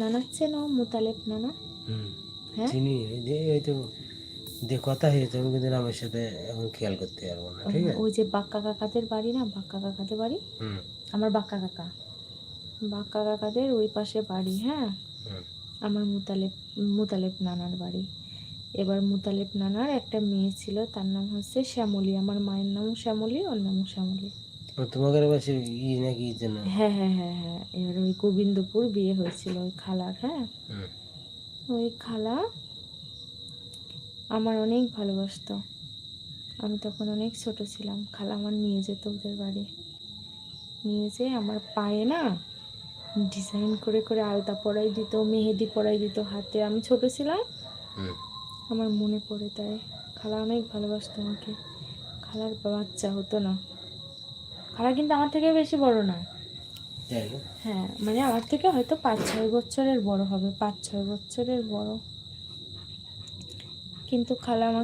নানা চেনো? মুতালেব নানা? হ্যাঁ চিনি, এই যে এই তো যে কথা হয়েছে, আমি কিন্তু নামের সাথে এখন খেয়াল করতে পারবো না, ঠিক আছে। ওই যে বাক্কা কাকাদের বাড়ি না, বাক্কা কাকাদের বাড়ি, হুম আমার বাক্কা কাকা, বাক্কা কাকাদের ওই পাশে বাড়ি। হ্যাঁ, হুম। আমার মুতালেব নানার বাড়ি। এবার মুতালেব নানার একটা মেয়ে ছিল, তার নাম হচ্ছে শ্যামলী। আমার মায়ের নামও শ্যামলী, ওর নামও শ্যামলী। তোমাদের বাসে নাকি যেন। হ্যাঁ হ্যাঁ হ্যাঁ হ্যাঁ, এবার ওই গোবিন্দপুর বিয়ে হয়েছিল ওই খালার। হ্যাঁ, হুম ওই খালা আমার অনেক ভালোবাসতো। আমি তখন অনেক ছোট ছিলাম। খালা আমার নিয়ে যেত ওদের বাড়ি, নিয়ে যেয়ে আমার পায়ে না ডিজাইন করে করে আলতা পরাই দিত, মেহেদি পরাই দিত হাতে। আমি ছোট ছিলাম, হুম। আমার মনে পড়ে তাই। খালা অনেক ভালোবাসতো আমাকে। খালার বাচ্চা হতো না। খালা কিন্তু আমার থেকে বেশি বড় না। যাই হোক। হ্যাঁ, মানে আমার থেকে হয়তো 5-6 বছরের বড় হবে, 5-6 বছরের বড়। কিন্তু খালা আমার